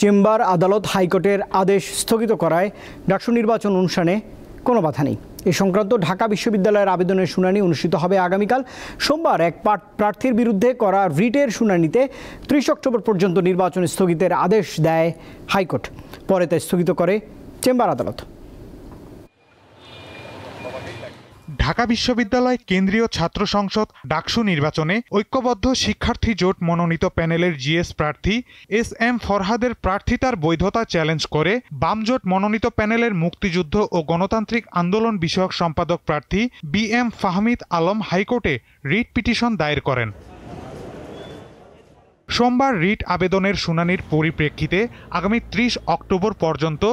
Chamber আদালত হাইকোর্টের আদেশ স্থগিত করায় ডাকসু নির্বাচন অনুষ্ঠানে কোনো বাধা নেই। এ সংক্রান্ত ঢাকা বিশ্ববিদ্যালয়ের আবেদনের শুনানি অনুষ্ঠিত হবে আগামীকাল সোমবার। এক প্রার্থীর বিরুদ্ধে করা রিটের শুনানিতে 30 অক্টোবর পর্যন্ত নির্বাচন স্থগিতের আদেশ দেয় হাইকোর্ট। পরে তা স্থগিত করে চেম্বার আদালত। ঢাকা বিশ্ববিদ্যালয় কেন্দ্রীয় ছাত্র সংসদ ডাকসু নির্বাচনে ঐক্যবদ্ধ শিক্ষার্থী জোট মনোনীত প্যানেলের জিএস প্রার্থী এস.এম. ফরহাদের প্রার্থিতার বৈধতা চ্যালেঞ্জ করে বাম জোট মনোনীত প্যানেলের মুক্তিযুদ্ধ ও গণতান্ত্রিক আন্দোলন বিষয়ক সম্পাদক প্রার্থী বি.এম. ফাহমিদ আলম হাইকোর্টে রিট পিটিশন দায়ের করেন। সোমবার রিট আবেদনের শুনানির পরিপ্রেক্ষিতে আগামী 30 অক্টোবর পর্যন্ত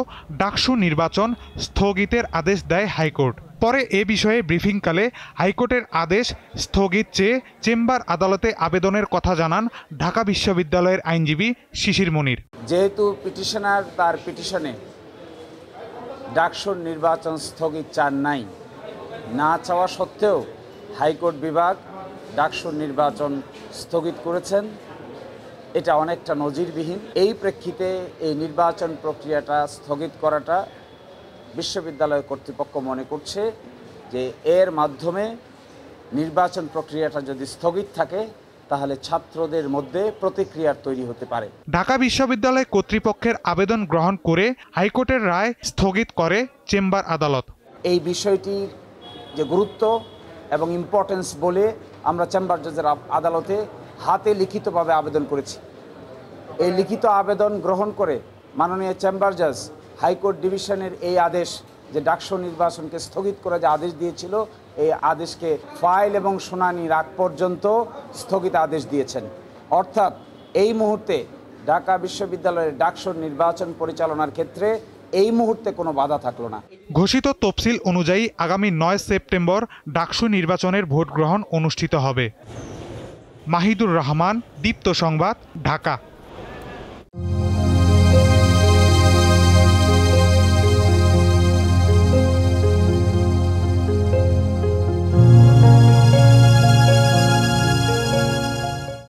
ডাকসু নির্বাচন স্থগিতের আদেশ দেয় হাইকোর্ট। পরে এ বিষয়ে ব্রিফিংকালে হাইকোর্টের আদেশ স্থগিত চেয়ে চেম্বার আদালতে আবেদনের কথা জানান ঢাকা বিশ্ববিদ্যালয়ের আইনজীবী শিশির মনির। যেহেতু পিটিশনার তার পিটিশনে ডাকসুর নির্বাচন স্থগিত চান নাই, না চাওয়া সত্ত্বেও হাইকোর্ট বিভাগ ডাকসুর নির্বাচন স্থগিত করেছেন, এটা অনেকটা নজিরবিহীন। এই প্রেক্ষিতে এই নির্বাচন প্রক্রিয়াটা স্থগিত করাটা বিশ্ববিদ্যালয় কর্তৃপক্ষ মনে করছে যে এর মাধ্যমে নির্বাচন প্রক্রিয়াটা যদি স্থগিত থাকে তাহলে ছাত্রদের মধ্যে প্রতিক্রিয়ার তৈরি হতে পারে। ঢাকা বিশ্ববিদ্যালয় কর্তৃপক্ষের আবেদন গ্রহণ করে হাইকোর্টের রায় স্থগিত করে চেম্বার আদালত। এই বিষয়টির যে গুরুত্ব এবং ইম্পর্টেন্স বলে আমরা চেম্বার জজের আদালতে হাতে লিখিতভাবে আবেদন করেছি। এই লিখিত আবেদন গ্রহণ করে মাননীয় চেম্বার জজ হাইকোর্ট ডিভিশনের এই আদেশ যে ডাকসু নির্বাচনকে স্থগিত করে যে আদেশ দিয়েছিল, এই আদেশকে ফাইল এবং শুনানির আগ পর্যন্ত স্থগিত আদেশ দিয়েছেন। অর্থাৎ এই মুহূর্তে ঢাকা বিশ্ববিদ্যালয়ের ডাকসুর নির্বাচন পরিচালনার ক্ষেত্রে এই মুহূর্তে কোনো বাধা থাকলো না। ঘোষিত তফসিল অনুযায়ী আগামী 9 সেপ্টেম্বর ডাকসু নির্বাচনের ভোট গ্রহণ অনুষ্ঠিত হবে। মাহিদুর রহমান, দীপ্ত সংবাদ, ঢাকা।